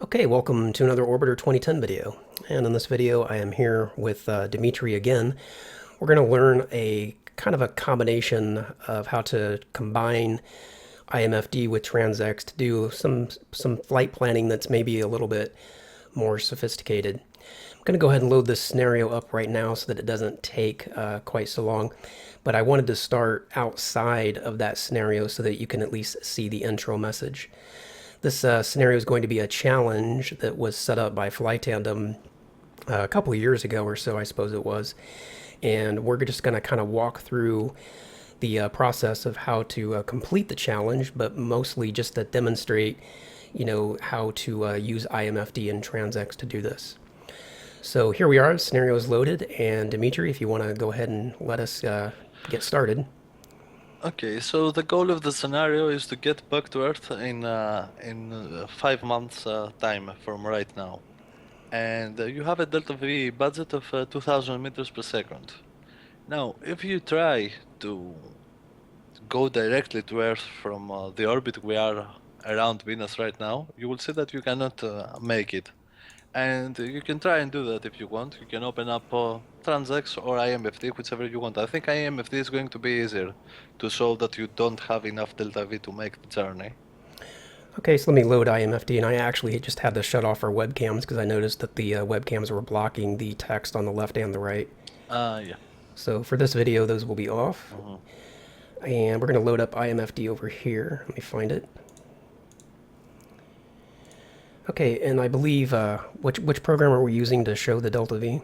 Okay, welcome to another Orbiter 2010 video. And in this video, I am here with Dimitri again. We're going to learn a kind of a combination of how to combine IMFD with TransX to do some flight planning that's maybe a little bit more sophisticated. I'm going to go ahead and load this scenario up right now so that it doesn't take quite so long. But I wanted to start outside of that scenario so that you can at least see the intro message. This scenario is going to be a challenge that was set up by flytandem a couple of years ago or so, I suppose it was. And we're just going to kind of walk through the process of how to complete the challenge, but mostly just to demonstrate, how to use IMFD and TransX to do this. So here we are, the scenario is loaded, and Dimitri, if you want to go ahead and let us get started. Okay, so the goal of the scenario is to get back to Earth in 5 months time from right now. And you have a delta V budget of 2000 meters per second. Now, if you try to go directly to Earth from the orbit we are around Venus right now, you will see that you cannot make it. And you can try and do that if you want. You can open up TransX or IMFD, whichever you want. I think IMFD is going to be easier to show that you don't have enough delta V to make the journey. Okay, so let me load IMFD, and I actually just had to shut off our webcams because I noticed that the webcams were blocking the text on the left and the right. Yeah. So for this video, those will be off. Mhm. And we're going to load up IMFD over here. Let me find it. Okay, and I believe, which program are we using to show the delta V?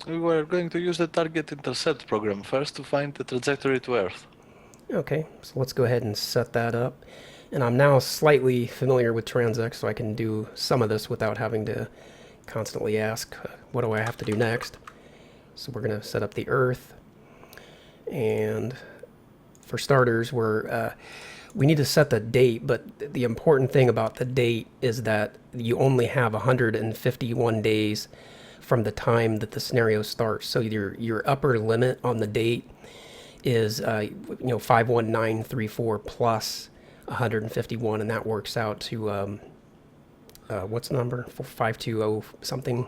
We were going to use the target intercept program first to find the trajectory to Earth. Okay, so let's go ahead and set that up. And I'm now slightly familiar with TransX, so I can do some of this without having to constantly ask, what do I have to do next? So we're going to set up the Earth. And for starters, we need to set the date, but the important thing about the date is that you only have 151 days from the time that the scenario starts. So your upper limit on the date is 51934 plus 151, and that works out to what's the number? 520 something.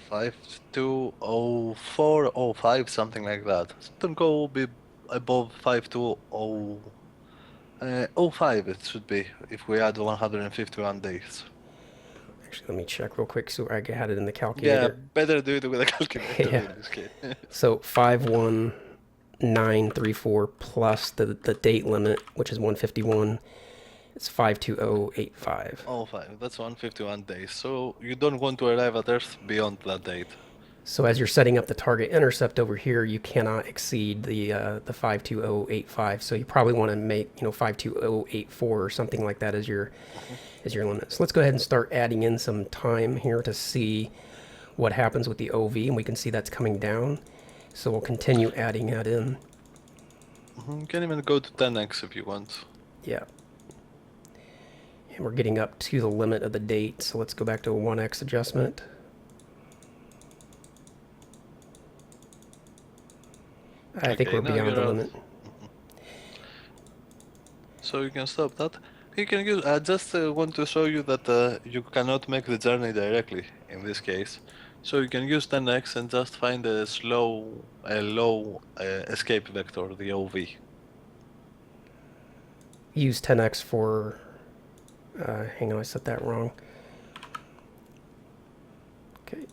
520405, something like that. Don't go be above 5205 it should be if we add 151 days. Actually, let me check real quick so I had it in the Yeah, calculator. better do it with a calculator Yeah. in this case. So 51934 plus the date limit, which is 151. It's 52085. Oh, five. That's 151 days. So you don't want to arrive at Earth beyond that date. So as you're setting up the target intercept over here, you cannot exceed the 52085. So you probably want to make 52084 or something like that as your Mhm. limit. So let's go ahead and start adding in some time here to see what happens with the OV, and we can see that's coming down. So we'll continue adding that in. You can even go to 10x if you want. Yeah. And we're getting up to the limit of the date. So let's go back to a 1x adjustment. I think Okay, we're now beyond the you're out. limit. Mhm. So you can stop that. You can use. I just want to show you that you cannot make the journey directly in this case. So you can use 10x and just find a low escape vector, the OV. Use 10x for. Hang on, I set that wrong. Okay.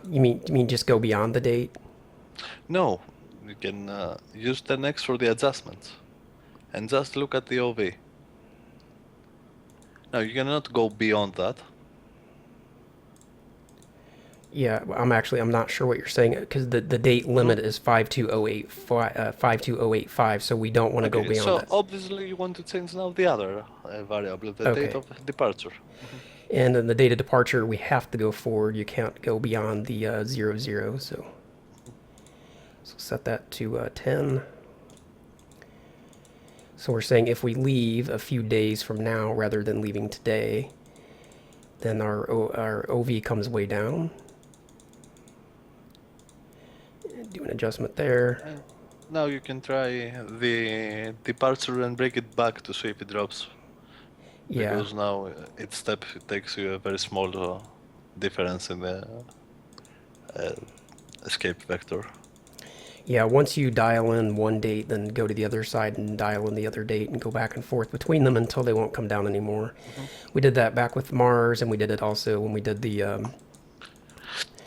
You mean just go beyond the date? No, you can use 10x for the adjustments, and just look at the OV. Now you cannot go beyond that. Yeah, I'm not sure what you're saying because the date No. limit is 52085, so we don't want to go Okay, beyond so that. obviously you want to change now the other variable, the date Okay. of departure. And then the date of departure, we have to go forward. You can't go beyond the 00. So set that to 10. So we're saying if we leave a few days from now rather than leaving today, then our OV comes way down. Do an adjustment there. And now you can try the departure and break it back to see if it drops. Yeah. because now each step takes you a very small difference in the uh, escape vector. Yeah, once you dial in one date, then go to the other side and dial in the other date and go back and forth between them until they won't come down anymore. Mhm. We did that back with Mars, and we did it also when we did the.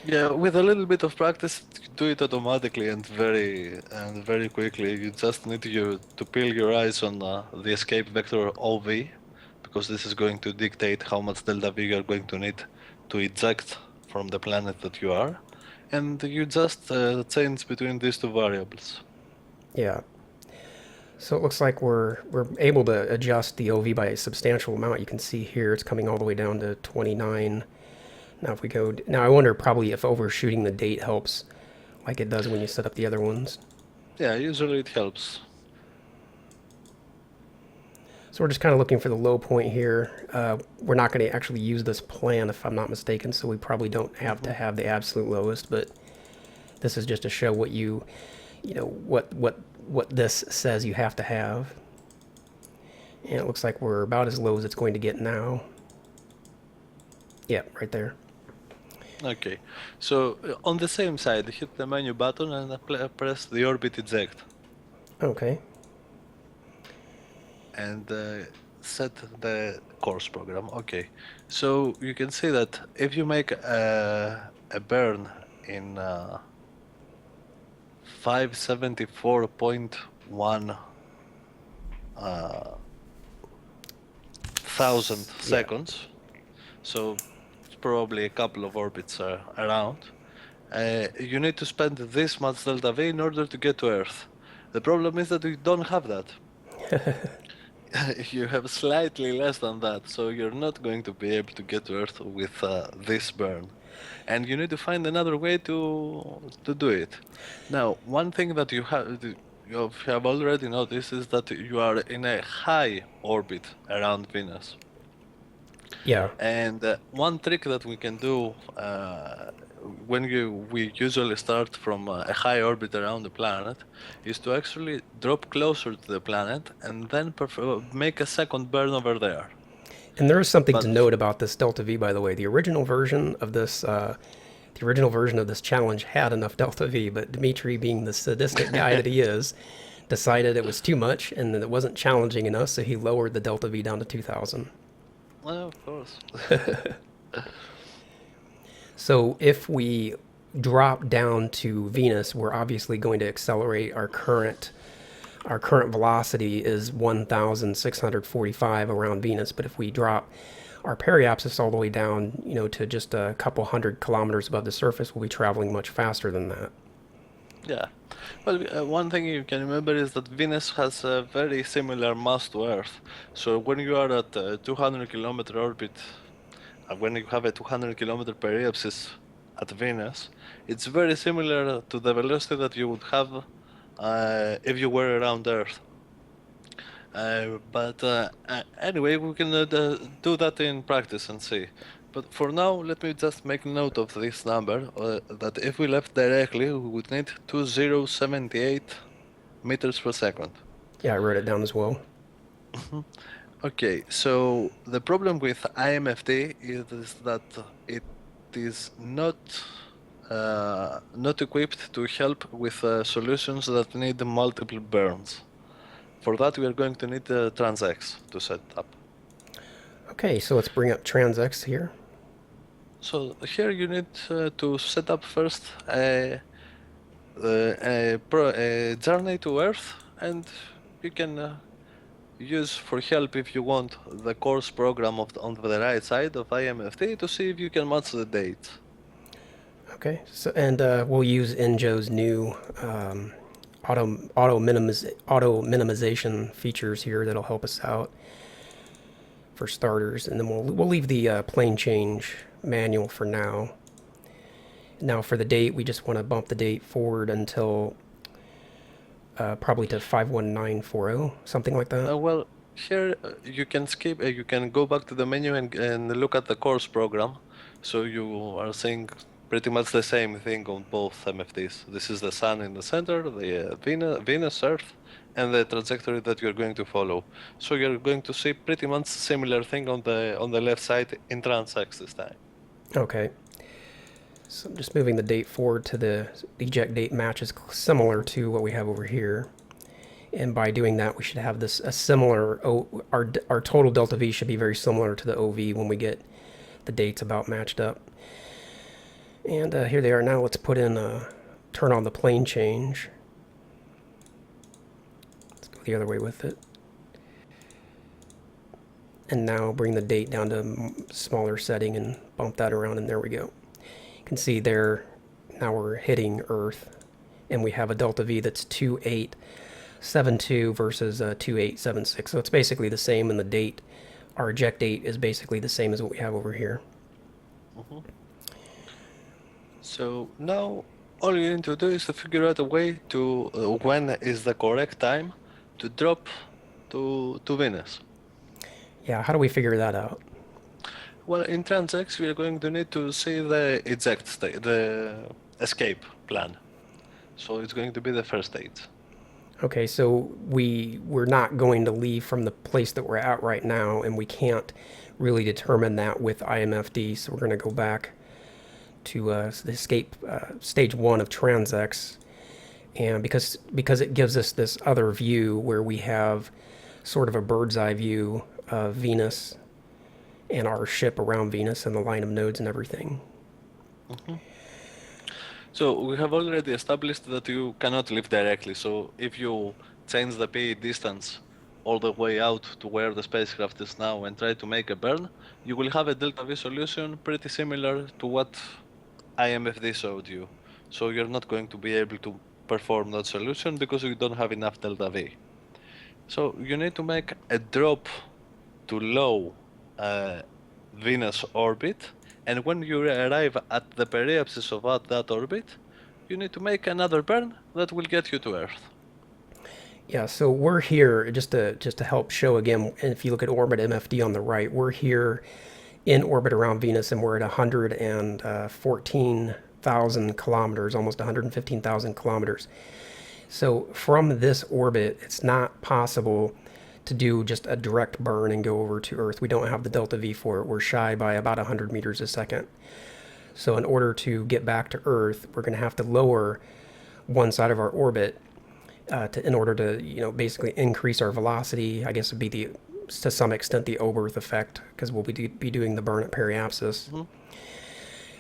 Yeah, with a little bit of practice, you do it automatically and very quickly. You just need to peel your eyes on the escape vector OV, because this is going to dictate how much delta V you're going to need to eject from the planet that you are, and you just change between these two variables. Yeah. So it looks like we're able to adjust the OV by a substantial amount. You can see here it's coming all the way down to 29. Now if we go now, I wonder probably if overshooting the date helps, like it does when you set up the other ones. Yeah, usually it helps. So we're just kind of looking for the low point here. We're not going to actually use this plan if I'm not mistaken, so we probably don't have to Mhm. have the absolute lowest, but this is just to show what what this says you have to have. And it looks like we're about as low as it's going to get now. Yeah, right there. Okay, so on the same side, hit the menu button and press the orbit eject. Okay. And set the course program. Okay, so you can see that if you make a burn in 574.1 thousand Yeah. seconds, so it's probably a couple of orbits around, you need to spend this much delta V in order to get to Earth. The problem is that you don't have that. You have slightly less than that, so you're not going to be able to get to Earth with this burn, and you need to find another way to do it. Now, one thing that you have already noticed is that you are in a high orbit around Venus, Yeah. and one trick that we can do when we usually start from a high orbit around the planet is to actually drop closer to the planet and then make a second burn over there. And there is something to But note about this delta V, by the way. The original version of this challenge had enough delta V, but Dimitri, being the sadistic guy that he is, decided it was too much and that it wasn't challenging enough, so he lowered the delta V down to 2,000. well, of course. So if we drop down to Venus, we're obviously going to accelerate our current velocity is 1,645 around Venus, but if we drop our periapsis all the way down, to just a couple hundred kilometers above the surface, we'll be traveling much faster than that. Yeah. Well, one thing you can remember is that Venus has a very similar mass to Earth. So when you are at a 200-kilometer orbit, when you have a 200-kilometer periapsis at Venus, it's very similar to the velocity that you would have if you were around Earth. But anyway, we can do that in practice and see. But for now, let me just make note of this number, that if we left directly, we would need 2078 meters per second. Yeah, I wrote it down as well. Okay, so the problem with IMFD is that it is not equipped to help with solutions that need multiple burns. For that, we are going to need TransX to set up. Okay, so let's bring up TransX here. So here you need to set up first a journey to Earth, and you can use for help if you want the course program on the right side of IMFD to see if you can match the dates. Okay, so and we'll use Enjo's new auto minimization features here that'll help us out for starters, and then we'll leave the plane change manual for now. Now for the date, we just want to bump the date forward until probably to 51940, something like that. Well, here you can skip. You can go back to the menu and look at the course program. So you are seeing pretty much the same thing on both MFDs. This is the Sun in the center, the Venus, Earth, and the trajectory that you're going to follow. So you're going to see pretty much similar thing on the left side in TransX this time. Okay. So I'm just moving the date forward to the eject date matches similar to what we have over here. And by doing that, we should have this a similar, our total delta V should be very similar to the OV when we get the dates about matched up. And here they are now. Let's put in, turn on the plane change. Let's go the other way with it. And now bring the date down to smaller setting and bump that around, and there we go. You can see there, now we're hitting Earth, and we have a delta V that's 2872 versus 2876. So it's basically the same, and the date, our eject date is basically the same as what we have over here. Mm-hmm. So now all you need to do is to figure out a way to when is the correct time to drop to Venus. Yeah, how do we figure that out? Well, in TransX we are going to need to see the eject state, the escape plan. So it's going to be the first state. Okay, so we're not going to leave from the place that we're at right now, and we can't really determine that with IMFD. So we're going to go back to the escape stage 1 of TransX, and because it gives us this other view where we have sort of a bird's eye view of Venus and our ship around Venus and the line of nodes and everything. Mm-hmm. So we have already established that you cannot live directly. So if you change the PE distance all the way out to where the spacecraft is now and try to make a burn, you will have a delta V solution pretty similar to what IMFD showed you. So you're not going to be able to perform that solution because you don't have enough delta V. So you need to make a drop to low Venus orbit, and when you arrive at the periapsis of that orbit, you need to make another burn that will get you to Earth. Yeah, so we're here just to help show again. And if you look at orbit MFD on the right, we're here in orbit around Venus, and we're at 114,000 kilometers, almost 115,000 kilometers. So from this orbit, it's not possible to do just a direct burn and go over to Earth. We don't have the delta V for it. We're shy by about 100 meters a second. So in order to get back to Earth, we're going to have to lower one side of our orbit in order to, basically increase our velocity. I guess it'd be to some extent the Oberth effect, because we'll be doing the burn at periapsis. Mm-hmm.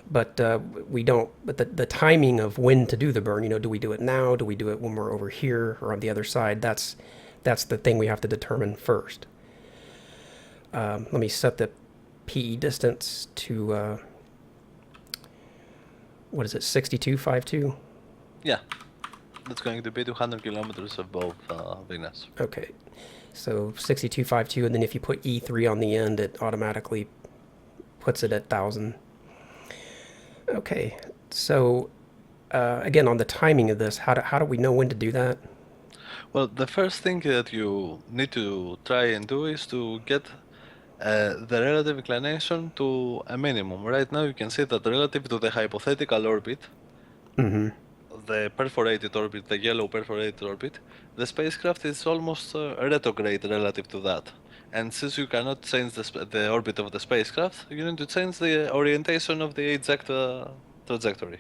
But we don't. But the timing of when to do the burn, do we do it now? Do we do it when we're over here or on the other side? That's the thing we have to determine first. Let me set the PE distance to what is it? 6252. Yeah, that's going to be 200 kilometers above Venus. Okay, so 6252, and then if you put E3 on the end, it automatically puts it at 1,000. Okay, so again, on the timing of this, how do we know when to do that? Well, the first thing that you need to try and do is to get the relative inclination to a minimum. Right now you can see that relative to the hypothetical orbit, the perforated orbit, the yellow perforated orbit, the spacecraft is almost retrograde relative to that. And since you cannot change the orbit of the spacecraft, you need to change the orientation of the exact trajectory.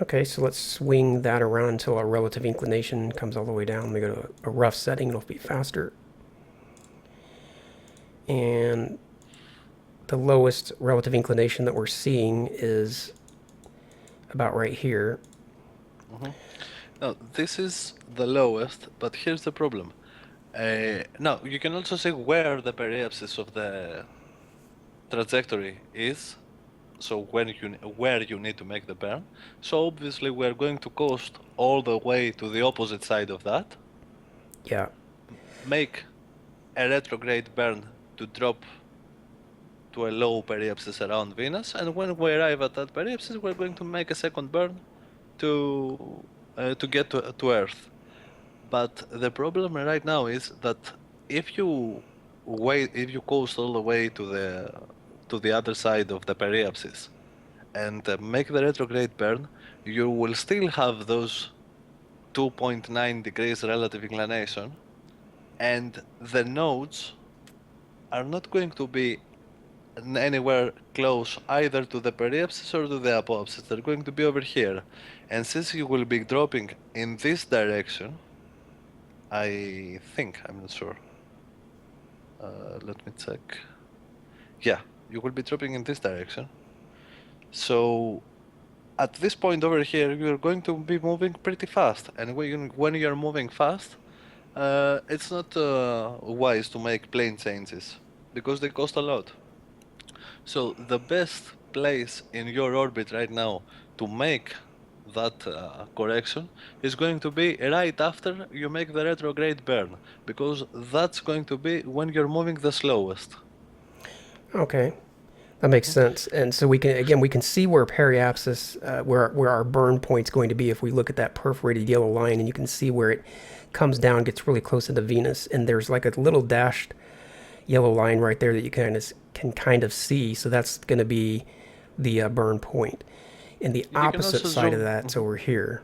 Okay, so let's swing that around until our relative inclination comes all the way down. Let me go to a rough setting, it'll be faster. And the lowest relative inclination that we're seeing is about right here. Mm-hmm. Now, this is the lowest, but here's the problem. Now, you can also see where the periapsis of the trajectory is, so where you need to make the burn. So obviously we're going to coast all the way to the opposite side of that. Yeah. Make a retrograde burn to drop to a low periapsis around Venus, and when we arrive at that periapsis, we're going to make a second burn to get to Earth. But the problem right now is that if you coast all the way to the other side of the periapsis and make the retrograde burn, you will still have those 2.9 degrees relative inclination, and the nodes are not going to be anywhere close either to the periapsis or to the apoapsis. They're going to be over here. And since you will be dropping in this direction, I think, I'm not sure. Let me check. Yeah, you will be dropping in this direction. So at this point over here, you're going to be moving pretty fast. And when you're moving fast, it's not wise to make plane changes because they cost a lot. So the best place in your orbit right now to make that correction is going to be right after you make the retrograde burn, because that's going to be when you're moving the slowest. Okay, that makes sense. And so we can see where periapsis, where our burn point's going to be if we look at that perforated yellow line, and you can see where it comes down, gets really close into Venus, and there's like a little dashed yellow line right there that you can kind of see. So that's going to be the burn point. And the You can opposite also side of zoom. that, so we're here.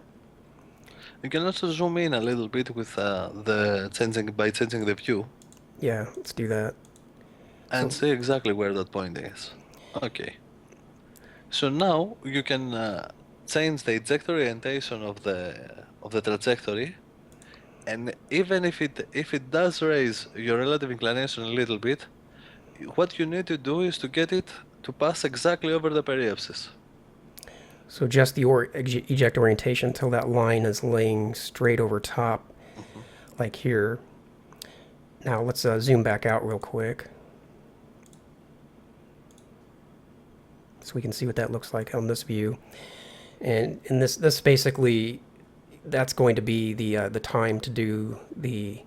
You can also zoom in a little bit with the changing the view Yeah, let's do that. and So see exactly where that point is. Okay. So now you can change the ejector orientation of the trajectory, and even if it does raise your relative inclination a little bit, what you need to do is to get it to pass exactly over the periapsis. So just the eject orientation until that line is laying straight over top, Mhm. like here. Now let's zoom back out real quick so we can see what that looks like on this view. And in this basically, that's going to be the time to do the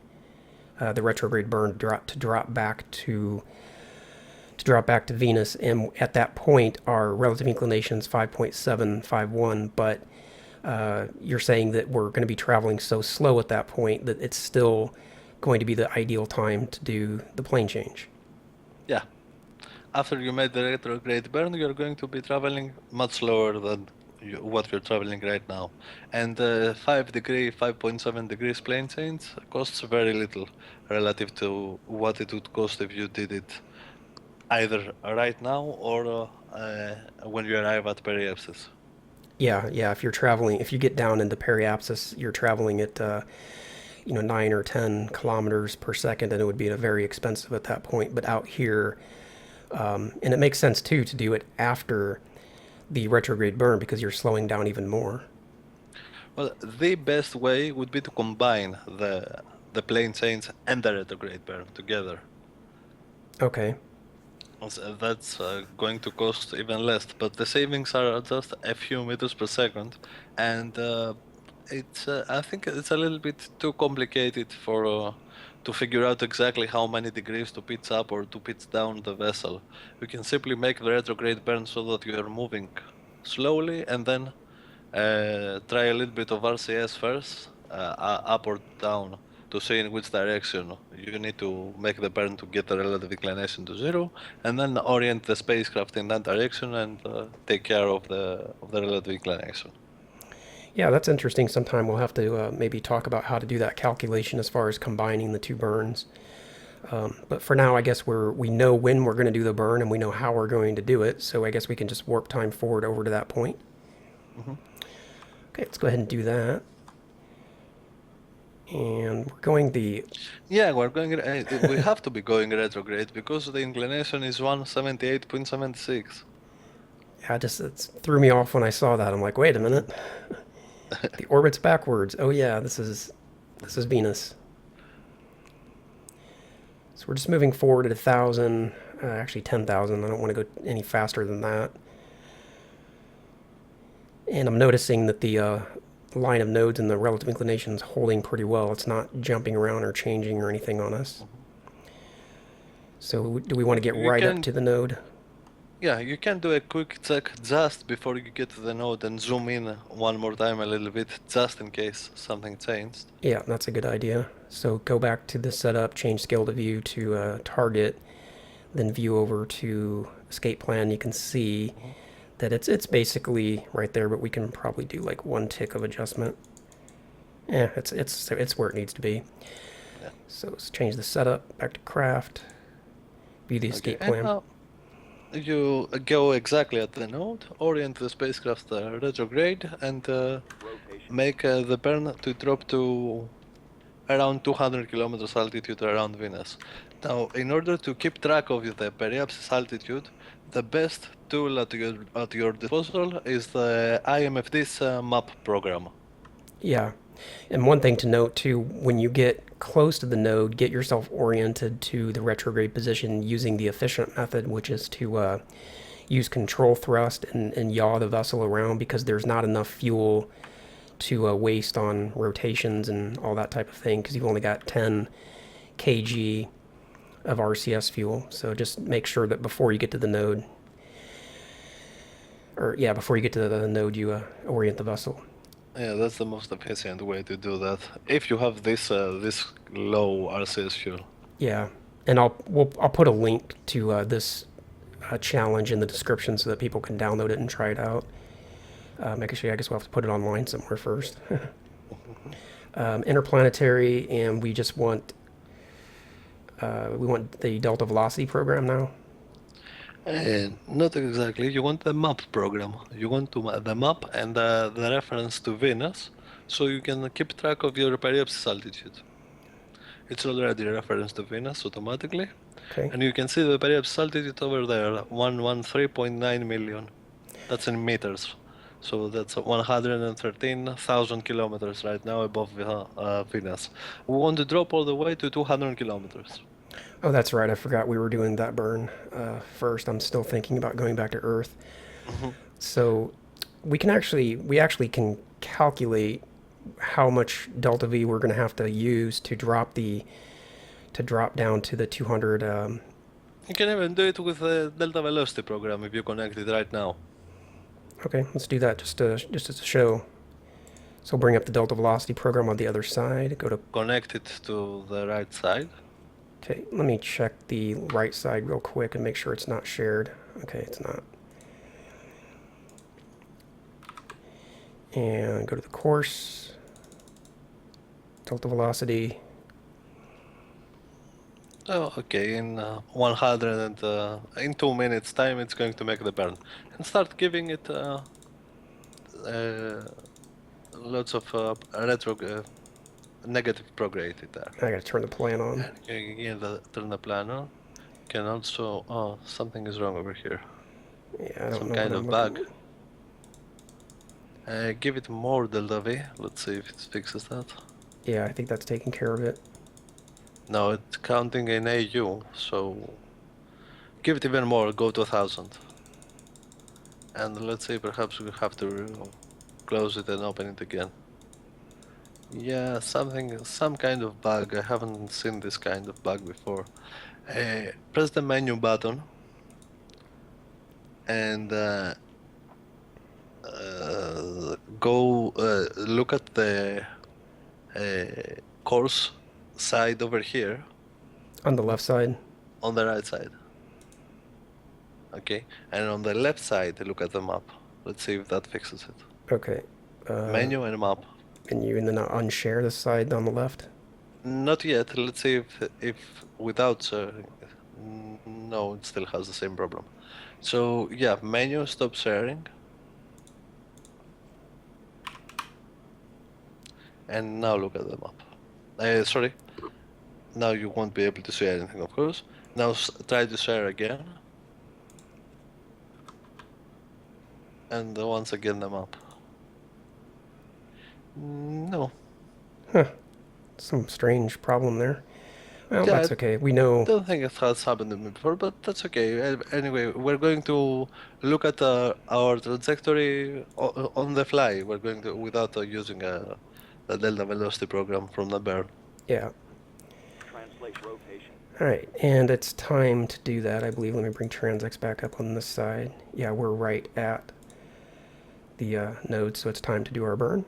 retrograde burn to drop back to Venus. And at that point, our relative inclination is 5.751, but you're saying that we're going to be traveling so slow at that point that it's still going to be the ideal time to do the plane change. Yeah. After you made the retrograde burn, you're going to be traveling much slower than what you're traveling right now. And 5.7 degrees plane change costs very little relative to what it would cost if you did it either right now or when you arrive at periapsis. Yeah, yeah. If you get down into periapsis, you're traveling at 9 or 10 kilometers per second, and it would be very expensive at that point. But out here, and it makes sense too to do it after the retrograde burn because you're slowing down even more. Well, the best way would be to combine the plane change and the retrograde burn together. Okay. That's going to cost even less, but the savings are just a few meters per second, and I think it's a little bit too complicated for to figure out exactly how many degrees to pitch up or to pitch down the vessel. We can simply make the retrograde burn so that you are moving slowly, and then try a little bit of RCS first, up or down, to see in which direction you need to make the burn to get the relative inclination to zero, and then orient the spacecraft in that direction and take care of the relative inclination. Yeah, that's interesting. Sometime we'll have to maybe talk about how to do that calculation as far as combining the two burns. But for now, I guess we know when we're going to do the burn and we know how we're going to do it. So I guess we can just warp time forward over to that point. Hmm. Okay, let's go ahead and do that. And we're going the Yeah, we're going. We have to be going retrograde because the inclination is 178.76. yeah, just it threw me off when I saw that. I'm like, wait a minute, the orbit's backwards. Oh yeah, this is Venus. So we're just moving forward at 1,000, actually 10,000. I don't want to go any faster than that. And I'm noticing that the line of nodes and the relative inclination is holding pretty well. It's not jumping around or changing or anything on us. So do we want to get You right up can to the node? Yeah, you can do a quick check just before you get to the node and zoom in one more time a little bit, just in case something changed. Yeah, that's a good idea. So go back to the setup, change scale to view to target, then view over to escape plan. You can see Mhm. that it's basically right there, but we can probably do like one tick of adjustment. Yeah, it's where it needs to be. Yeah. So let's change the setup back to craft. View the Okay, escape and plan. now you go exactly at the node, orient the spacecraft retrograde, and make the burn to drop to around 200 kilometers altitude around Venus. Now, in order to keep track of the periapsis altitude, the best tool at your disposal is the IMFD's map program. Yeah. And one thing to note too, when you get close to the node, get yourself oriented to the retrograde position using the efficient method, which is to use control thrust and yaw the vessel around because there's not enough fuel to waste on rotations and all that type of thing because you've only got 10 kg of RCS fuel. So just make sure that before you get to the node, before you get to the node, you orient the vessel. Yeah, that's the most efficient way to do that. If you have this low RCS fuel. Yeah, and I'll put a link to this challenge in the description so that people can download it and try it out. Actually, I guess we'll have to put it online somewhere first. Interplanetary, and we want the delta velocity program now. Not exactly. You want the map program. You want the map and the reference to Venus, so you can keep track of your periapsis altitude. It's already referenced to Venus automatically, Okay. and you can see the periapsis altitude over there, 113.9 million. That's in meters. So that's 113,000 kilometers right now above Venus. We want to drop all the way to 200 kilometers. Oh, that's right. I forgot we were doing that burn first. I'm still thinking about going back to Earth. Mhm. So we actually can calculate how much delta V we're going to have to use to drop down to the 200. You can even do it with the delta velocity program if you connect it right now. Okay, let's do that just as a show. So bring up the delta velocity program on the other side. Go to Connect it to the right side. Okay, let me check the right side real quick and make sure it's not shared. Okay, it's not. And go to the course, delta velocity. Oh, okay. In 100 and in 2 minutes time, it's going to make the burn, and start giving it lots of negative prograde there. I gotta turn the plan on. And you can turn the plan on. You can also something is wrong over here. Yeah, I don't Some know kind what of I'm bug. looking. Give it more delta V. Let's see if it fixes that. Yeah, I think that's taking care of it. No, it's counting in AU, so give it even more, go to 1000. And let's say perhaps we have to close it and open it again. Yeah, some kind of bug. I haven't seen this kind of bug before. Press the menu button and go look at the course side over here On the left side. on the right side. Okay, and on the left side, look at the map. Let's see if that fixes it. Okay. Menu and map. Menu and then unshare the side on the left. Not yet. Let's see if without no, it still has the same problem. So yeah, menu, stop sharing. And now look at the map. Sorry. Now you won't be able to see anything, of course. Now try to share again. And once again the map. No. Huh. Some strange problem there. Well, Yeah, that's okay. We know. I don't think it has happened to me before, but that's okay. Anyway, we're going to look at our trajectory on the fly. We're going to without using the delta velocity program from the burn. Yeah. All right, and it's time to do that, I believe. Let me bring TransX back up on this side. Yeah, we're right at the node, so it's time to do our burn.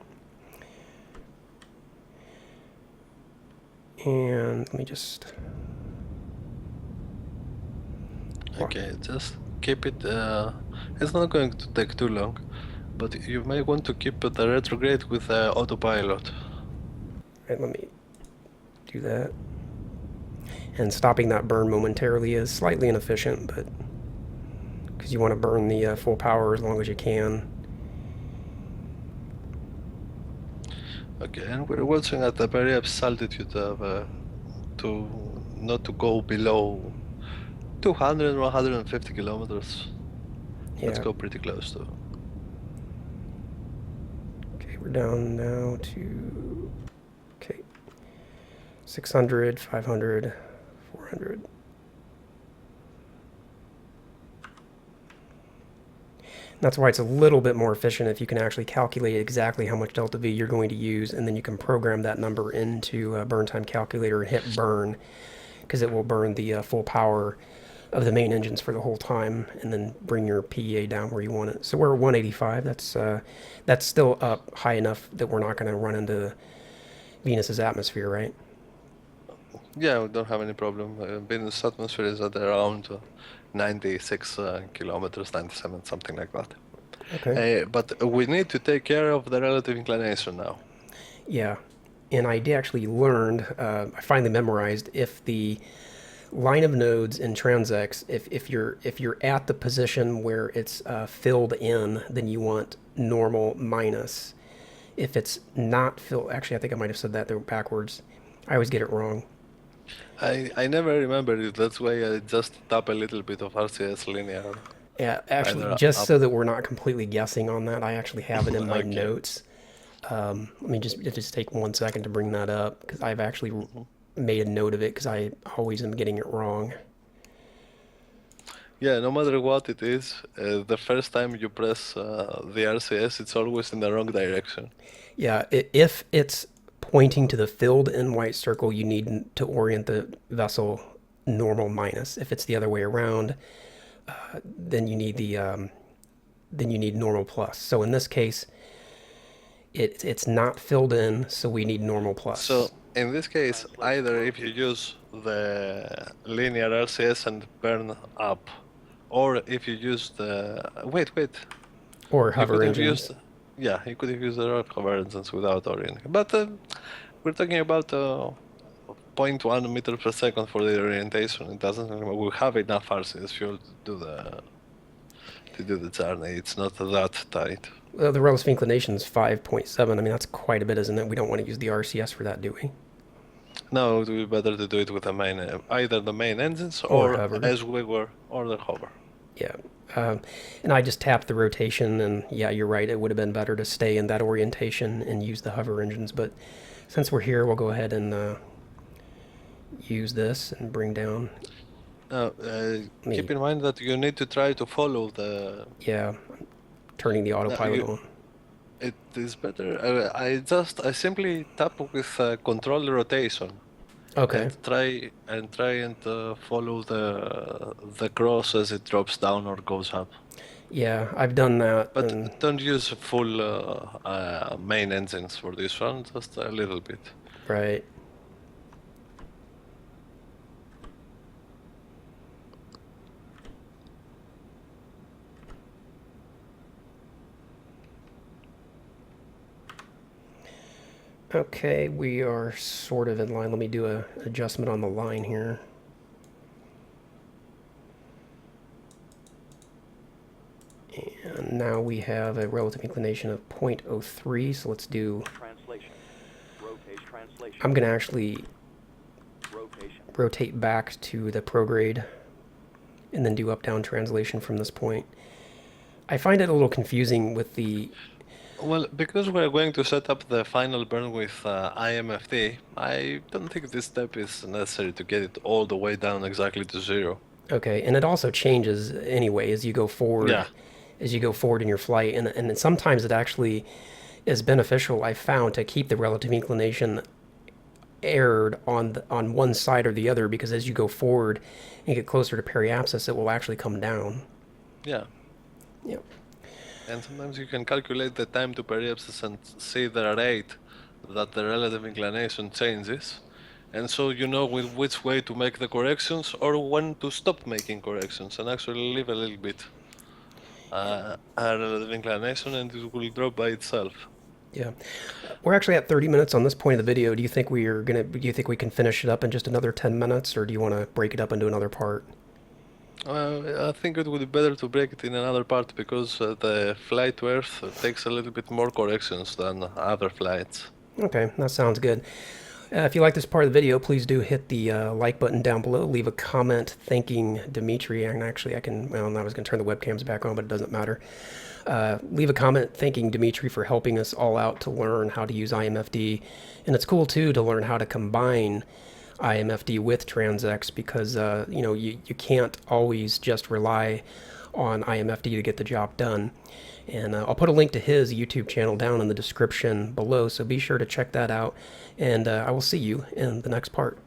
And let me just... Okay, just keep it. It's not going to take too long, but you may want to keep the retrograde with autopilot. right, let me do that. And stopping that burn momentarily is slightly inefficient, but because you want to burn the full power as long as you can. Okay, and we're watching at a periapsis altitude of to not to go below 200, 150 kilometers. Let's Yeah. go pretty close to. Okay, we're down now to, okay, 600, 500, 400. That's why it's a little bit more efficient if you can actually calculate exactly how much delta V you're going to use, and then you can program that number into a burn time calculator and hit burn, because it will burn the full power of the main engines for the whole time, and then bring your PEA down where you want it. So we're at 185. That's still up high enough that we're not going to run into Venus's atmosphere, right? Yeah, we don't have any problem. Venus atmosphere is at around 96 kilometers, 97, something like that. Okay. But we need to take care of the relative inclination now. Yeah. And I did actually learned, I finally memorized, if the line of nodes in TransX, if you're at the position where it's filled in, then you want normal minus. If it's not filled, actually, I think I might have said that there backwards. I always get it wrong. I never remember it. That's why I just tap a little bit of RCS linear, Yeah, actually, either just up. so that we're not completely guessing on that, I actually have it in my Okay. notes. Let me just take 1 second to bring that up because I've actually Mhm. made a note of it because I always am getting it wrong. Yeah, no matter what it is, the first time you press the RCS, it's always in the wrong direction. Yeah, if it's pointing to the filled in white circle, you need to orient the vessel normal minus. If it's the other way around, then you need normal plus. So in this case, it's not filled in, so we need normal So plus. in this case, either if you use the linear RCS and burn up, or if you use the wait, Or you could hover have engines. used, yeah, you could have used the rock convergence without orienting. But we're talking about zero point 0.1 meter per second for the orientation. It doesn't. We have enough RCS fuel to do the journey. It's not that tight. The relative inclination is 5.7. I mean, that's quite a bit, isn't it? We don't want to use the RCS for that, do we? No, it would be better to do it with the main, either the main engines Or or hover. as we were, or the hover. Yeah. And I just tapped the rotation, and yeah, you're right. It would have been better to stay in that orientation and use the hover engines. But since we're here, we'll go ahead and use this and bring down. Now, Me, keep in mind that you need to try to follow the. yeah, turning the No, autopilot on. it is better. I simply tap with control rotation Okay. and follow the cross as it drops down or goes up. Yeah, I've done that, But and don't use full main engines for this one, just a little bit. right. Okay, we are sort of in line. Let me do an adjustment on the line here. And now we have a relative inclination of 0.03, so let's do. Translation. Rotate translation. I'm going to actually Rotation. rotate back to the prograde and then do up-down translation from this point. I find it a little confusing with the. Well, because we're going to set up the final burn with IMFD, I don't think this step is necessary to get it all the way down exactly to zero. Okay, and it also changes anyway as you go forward. Yeah, As you go forward in your flight, and sometimes it actually is beneficial. I found to keep the relative inclination aired on one side or the other because as you go forward and get closer to periapsis, it will actually come down. yeah. Yep. And sometimes you can calculate the time to periapsis and see the rate that the relative inclination changes. And so you know with which way to make the corrections or when to stop making corrections and actually leave a little bit a relative inclination and it will drop by itself. Yeah. We're actually at 30 minutes on this point of the video. Do you think we can finish it up in just another 10 minutes, or do you want to break it up into another part? I think it would be better to break it in another part because the flight to Earth takes a little bit more corrections than other flights. Okay, that sounds good. If you like this part of the video, please do hit the like button down below. Leave a comment thanking Dimitri. And actually, well, I was going to turn the webcams back on, but it doesn't matter. Leave a comment thanking Dimitri for helping us all out to learn how to use IMFD. And it's cool, too, to learn how to combine IMFD with TransX because, you can't always just rely on IMFD to get the job done. And I'll put a link to his YouTube channel down in the description below, so be sure to check that out. And I will see you in the next part.